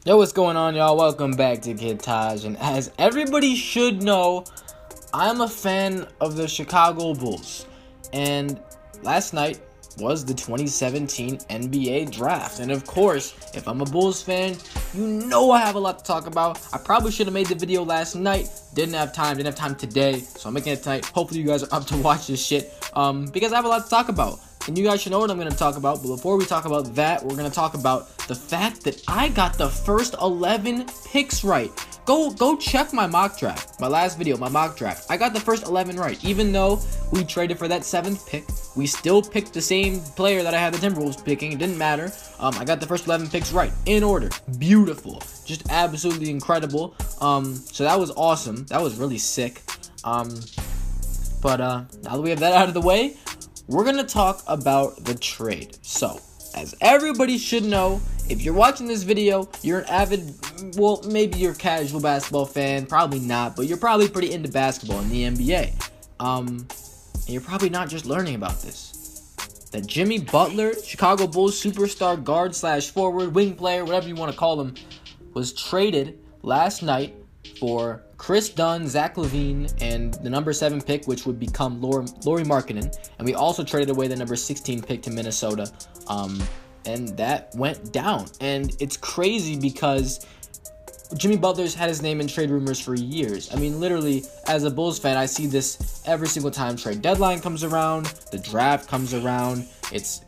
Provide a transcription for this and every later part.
Yo, what's going on, y'all? Welcome back to Kid Taj, and as everybody should know, I'm a fan of the Chicago Bulls, and last night was the 2017 NBA Draft, and of course, if I'm a Bulls fan, you know I have a lot to talk about. I probably should have made the video last night, didn't have time today, so I'm making it tonight. Hopefully you guys are up to watch this shit, because I have a lot to talk about. And you guys should know what I'm going to talk about. But before we talk about that, we're going to talk about the fact that I got the first 11 picks right. Go check my mock draft. My last video, my mock draft. I got the first 11 right. Even though we traded for that 7th pick, we still picked the same player that I had the Timberwolves picking. It didn't matter. I got the first 11 picks right. In order. Beautiful. Just absolutely incredible. So that was awesome. That was really sick. But now that we have that out of the way, we're going to talk about the trade. So, as everybody should know, if you're watching this video, you're an avid, well, maybe you're a casual basketball fan, probably not, but you're probably pretty into basketball in the NBA. And you're probably not just learning about this. That Jimmy Butler, Chicago Bulls superstar guard / forward, wing player, whatever you want to call him, was traded last night for Chris Dunn, Zach LaVine, and the number 7 pick, which would become Lauri Markkanen. And we also traded away the number 16 pick to Minnesota. And that went down. And it's crazy because Jimmy Butler's had his name in trade rumors for years. I mean, literally, as a Bulls fan, I see this every single time trade deadline comes around, the draft comes around. It's,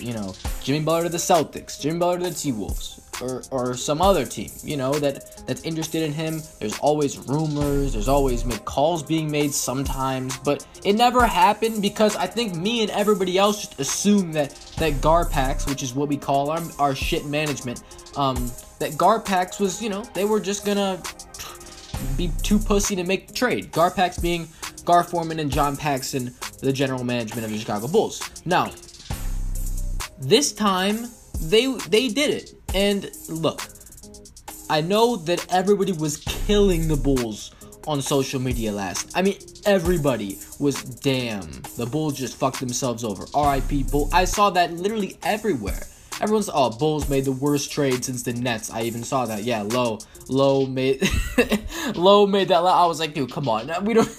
Jimmy Butler to the Celtics, Jimmy Butler to the T-Wolves, or some other team, that's interested in him. There's always rumors, there's always calls being made sometimes, but it never happened because I think me and everybody else just assumed that Garpax, which is what we call our shit management, that Garpax was, they were just gonna be too pussy to make the trade. Garpax being Gar Forman and John Paxson, the general management of the Chicago Bulls. Now, this time, they did it. And look, I know that everybody was killing the Bulls on social media everybody was, damn, the Bulls just fucked themselves over. R.I.P. Bull. I saw that literally everywhere. Everyone's, Bulls made the worst trade since the Nets. I even saw that. Yeah, Low made that. I was like, dude, come on. We don't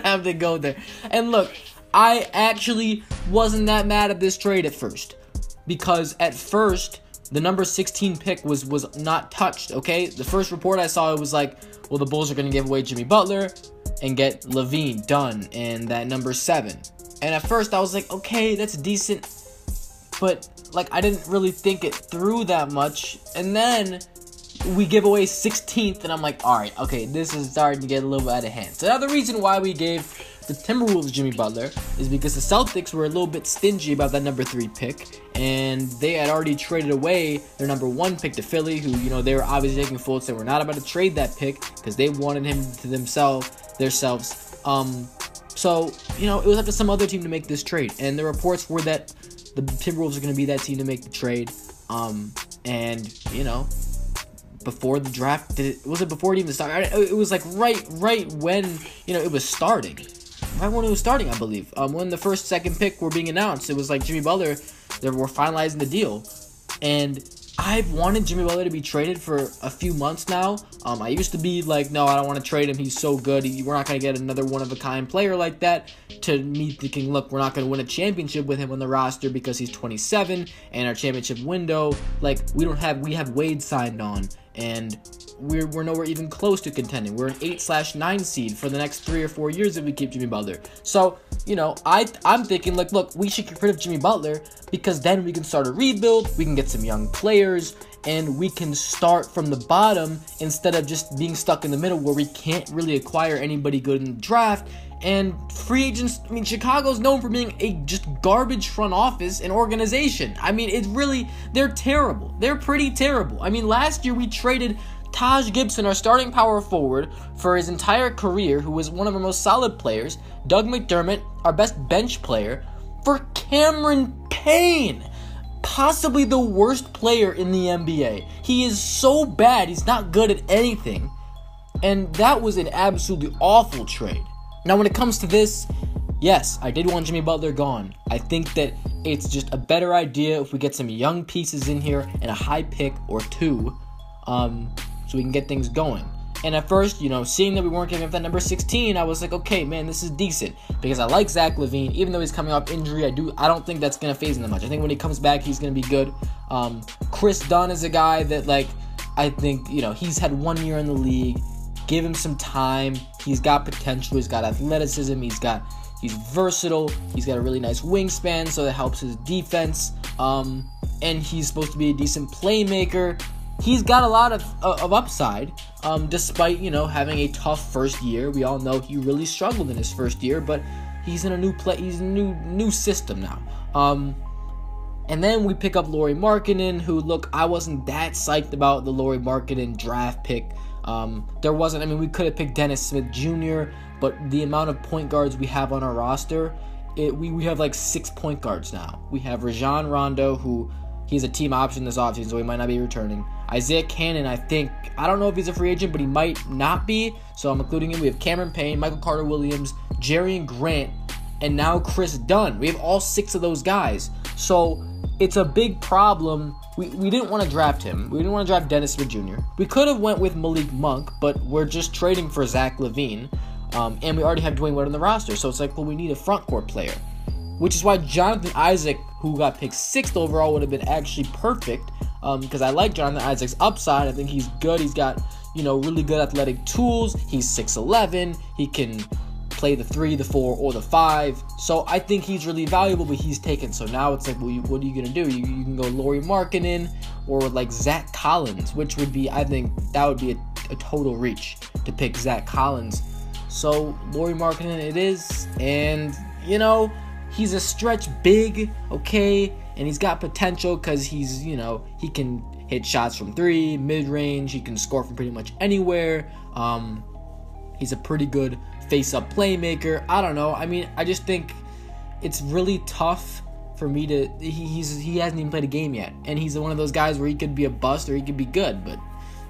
have to go there. And look, I actually wasn't that mad at this trade at first. Because at first, the number 16 pick was not touched, okay? The first report I saw, it was like, well, the Bulls are going to give away Jimmy Butler and get LaVine, Dunn, and that number 7. And at first, I was like, okay, that's decent. But, I didn't really think it through that much. And then we give away 16th, and I'm like, all right, okay, this is starting to get a little bit out of hand. So now the reason why we gave the Timberwolves Jimmy Butler is because the Celtics were a little bit stingy about that number 3 pick, and they had already traded away their number 1 pick to Philly, who, they were obviously taking full, so we're not about to trade that pick because they wanted him to themselves. So, it was up to some other team to make this trade, and the reports were that the Timberwolves are going to be that team to make the trade, before the draft, was it before it even started? It was right when, it was starting. Right when it was starting, I believe. When the first, second pick were being announced, it was like Jimmy Butler, they were finalizing the deal. And I've wanted Jimmy Butler to be traded for a few months now. I used to be like, no, I don't want to trade him. He's so good. We're not going to get another one-of-a-kind player like that. To me thinking, look, we're not going to win a championship with him on the roster because he's 27. And our championship window, we have Wade signed on. And we're nowhere even close to contending. We're an 8/9 seed for the next 3 or 4 years if we keep Jimmy Butler. So, I'm thinking, look, we should get rid of Jimmy Butler because then we can start a rebuild, we can get some young players, and we can start from the bottom instead of just being stuck in the middle where we can't really acquire anybody good in the draft. And free agents, Chicago's known for being a just garbage front office and organization. They're terrible. They're pretty terrible. Last year we traded Taj Gibson, our starting power forward, for his entire career, who was one of our most solid players, Doug McDermott, our best bench player, for Cameron Payne, possibly the worst player in the NBA. He is so bad, he's not good at anything. And that was an absolutely awful trade. Now, when it comes to this, yes, I did want Jimmy Butler gone. I think that it's just a better idea if we get some young pieces in here and a high pick or 2. so we can get things going. And at first, seeing that we weren't giving up that number 16, I was like, okay, man, this is decent. Because I like Zach LaVine, even though he's coming off injury. I don't think that's going to phase him that much. I think when he comes back, he's going to be good. Chris Dunn is a guy that, I think, he's had 1 year in the league. Give him some time. He's got potential. He's got athleticism. He's versatile. He's got a really nice wingspan, so that helps his defense. And he's supposed to be a decent playmaker. He's got a lot of upside, despite, having a tough first year. We all know he really struggled in his first year, but he's in a new system now. And then we pick up Lauri Markkanen, who, look, I wasn't that psyched about the Lauri Markkanen draft pick. We could have picked Dennis Smith Jr., but the amount of point guards we have on our roster, we have 6 point guards now. We have Rajon Rondo, who he's a team option this offseason, so he might not be returning. Isaiah Cannon, I don't know if he's a free agent, but he might not be, so I'm including him. We have Cameron Payne, Michael Carter-Williams, Jerian Grant, and now Chris Dunn. We have all 6 of those guys. So it's a big problem. We didn't want to draft him. We didn't want to draft Dennis Smith Jr. We could have went with Malik Monk, but we're just trading for Zach LaVine. And we already have Dwayne Wade on the roster. So it's we need a front court player. Which is why Jonathan Isaac, who got picked 6th overall, would have been actually perfect. Because I like Jonathan Isaac's upside. I think he's good. He's got, really good athletic tools. He's 6'11". He can play the 3, the 4, or the 5. So I think he's really valuable, but he's taken. So now it's what are you going to do? You can go Lauri Markkanen or Zach Collins, which would be, I think, that would be a total reach to pick Zach Collins. So Lauri Markkanen it is. And, he's a stretch big, okay? And he's got potential because he's, he can hit shots from 3, mid-range. He can score from pretty much anywhere. He's a pretty good face-up playmaker. I don't know. I just think it's really tough for me to... He hasn't even played a game yet. And he's one of those guys where he could be a bust or he could be good. But,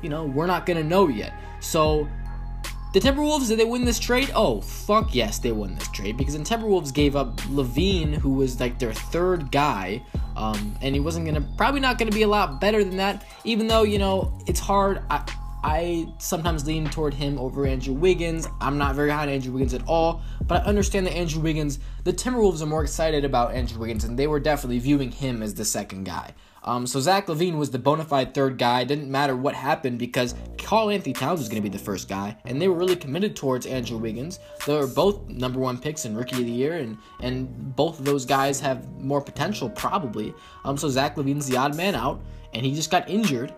we're not going to know yet. So... The Timberwolves, did they win this trade? Oh, fuck yes, they won this trade. Because the Timberwolves gave up LaVine, who was their 3rd guy. And he wasn't probably not going to be a lot better than that. Even though, it's hard. I sometimes lean toward him over Andrew Wiggins. I'm not very high on Andrew Wiggins at all. But I understand that Andrew Wiggins, the Timberwolves are more excited about Andrew Wiggins. And they were definitely viewing him as the 2nd guy. So Zach LaVine was the bona fide 3rd guy. It didn't matter what happened because Karl-Anthony Towns was going to be the 1st guy. And they were really committed towards Andrew Wiggins. They were both number 1 picks in Rookie of the Year. And both of those guys have more potential probably. So Zach LaVine's the odd man out. And he just got injured.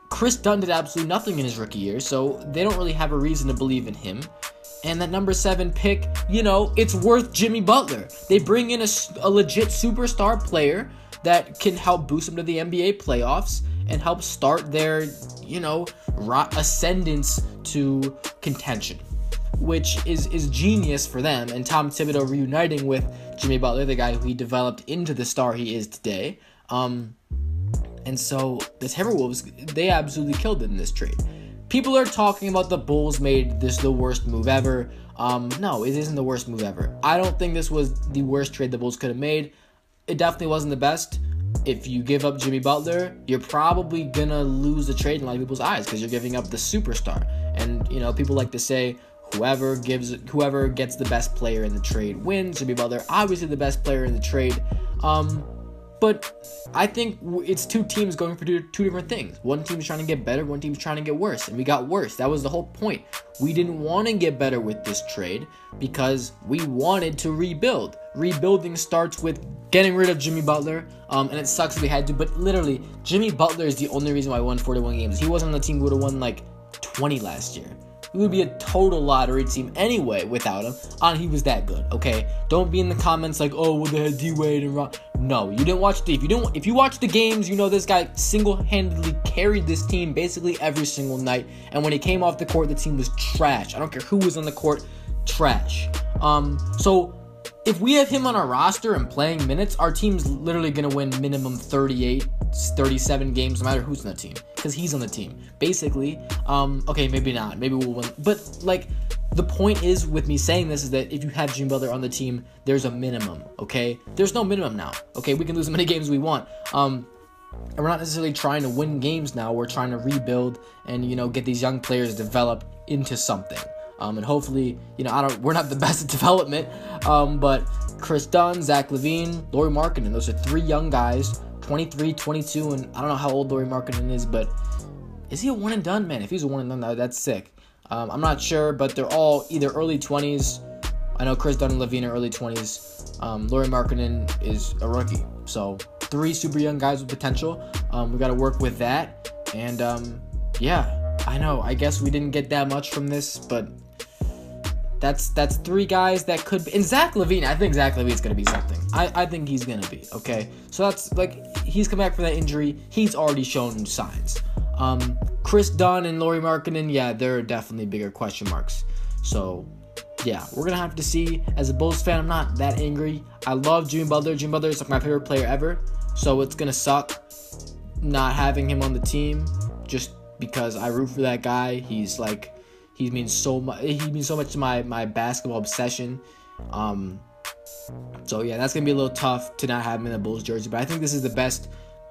Chris Dunn did absolutely nothing in his rookie year. So they don't really have a reason to believe in him. And that number 7 pick, it's worth Jimmy Butler. They bring in a legit superstar player that can help boost them to the NBA playoffs and help start their, ascendance to contention, which is genius for them. And Tom Thibodeau reuniting with Jimmy Butler, the guy who he developed into the star he is today. And so the Timberwolves, they absolutely killed it in this trade. People are talking about the Bulls made this the worst move ever. No, it isn't the worst move ever. I don't think this was the worst trade the Bulls could have made. It definitely wasn't the best. If you give up Jimmy Butler, you're probably gonna lose the trade in a lot of people's eyes because you're giving up the superstar. And people like to say whoever gets the best player in the trade wins. Jimmy Butler, obviously the best player in the trade. But I think it's 2 teams going for two different things. One team's trying to get better, one team's trying to get worse. And we got worse. That was the whole point. We didn't want to get better with this trade because we wanted to rebuild. Rebuilding starts with getting rid of Jimmy Butler. And it sucks we had to. But literally, Jimmy Butler is the only reason why we won 41 games. He wasn't on the team who would have won 20 last year. We would be a total lottery team anyway without him. And he was that good, okay? Don't be in the comments oh, they had D-Wade and Ron. No, you didn't watch if you watch the games, this guy single-handedly carried this team basically every single night. And when he came off the court, the team was trash. I don't care who was on the court, trash. So if we have him on our roster and playing minutes, our team's literally going to win minimum 38, 37 games no matter who's on the team. Because he's on the team. Basically, okay, maybe not. Maybe we'll win. But, the point is with me saying this is that if you have Jimmy Butler on the team, there's a minimum, okay? There's no minimum now, okay? We can lose as many games as we want. And we're not necessarily trying to win games now. We're trying to rebuild and, get these young players developed into something. And hopefully, we're not the best at development, but Chris Dunn, Zach LaVine, Lauri Markkanen, those are 3 young guys, 23, 22, and I don't know how old Lauri Markkanen is, but is he a one and done? Man, if he's a one and done, that's sick. I'm not sure, but they're all either early 20s. I know Chris Dunn and LaVine are early 20s. Lauri Markkanen is a rookie. So 3 super young guys with potential. We got to work with that. And yeah, I know. I guess we didn't get that much from this, but that's 3 guys that could be. And Zach LaVine, I think Zach LaVine's going to be something. I think he's going to be, okay? So that's he's come back from that injury. He's already shown signs. Chris Dunn and Lauri Markkanen, yeah, they're definitely bigger question marks. So yeah, we're going to have to see. As a Bulls fan, I'm not that angry. I love Jimmy Butler. Jimmy Butler is my favorite player ever. So it's going to suck not having him on the team just because I root for that guy. He means so much to my basketball obsession. So yeah, that's going to be a little tough to not have him in the Bulls jersey. But I think this is the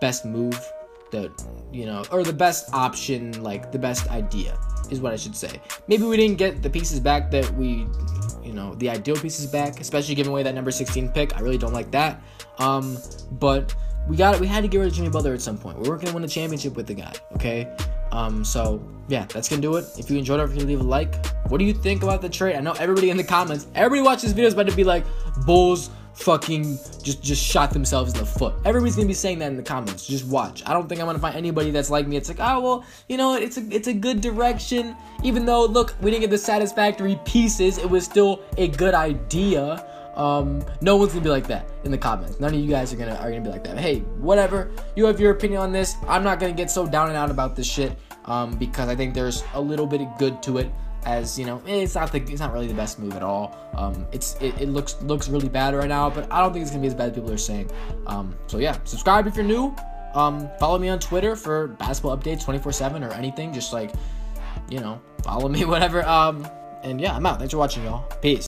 best move that, or the best option, the best idea is what I should say. Maybe we didn't get the pieces back that we, the ideal pieces back, especially giving away that number 16 pick. I really don't like that. But we had to get rid of Jimmy Butler at some point. We weren't going to win the championship with the guy, okay? So yeah, that's going to do it. If you enjoyed it, if you leave a like. What do you think about the trade? I know everybody in the comments, everybody watches this video is about to be like, Bulls fucking just shot themselves in the foot. Everybody's gonna be saying that in the comments. Just watch. I don't think I'm gonna find anybody that's like me. It's like, oh well, it's a good direction. Even though, look, we didn't get the satisfactory pieces, it was still a good idea. No one's gonna be like that in the comments. None of you guys are gonna be like that. But hey, whatever. You have your opinion on this. I'm not gonna get so down and out about this shit. Because I think there's a little bit of good to it. As it's not really the best move at all. It looks really bad right now, but I don't think it's gonna be as bad as people are saying. So yeah, subscribe if you're new. Follow me on Twitter for basketball updates 24/7 or anything. Just follow me, whatever. And yeah, I'm out. Thanks for watching, y'all. Peace.